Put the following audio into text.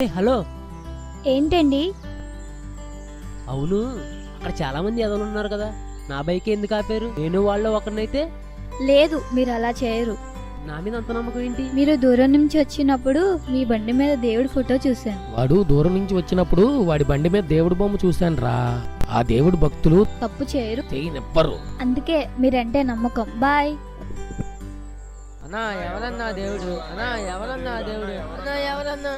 Hello. ఏంటండి? అవును, అక్కడ చాలా మంది ఎదలు ఉన్నారు కదా, నా బైక్ ఎందుకు ఆపారు? నేను వాళ్ళు ఒకరినైతే. లేదు, మీరు అలా చేయరు. నా మీద అంత నమ్మకం ఏంటి? మీరు దూరం నుంచి వచ్చినప్పుడు మీ బండి మీద దేవుడి ఫోటో చూశాను. వాడు దూరం నుంచి వచ్చినప్పుడు వాడి బండి మీద దేవుడి బొమ్మ చూశాను రా. ఆ దేవుడు భక్తులు తప్పు చేయరు, చేయనివ్వరు. అందుకే మీరంటే నమ్మకం. బాయ్. అన్నా ఎవరన్నా దేవుడు, అన్నా ఎవరన్నా దేవుడు, అన్నా ఎవరన్నా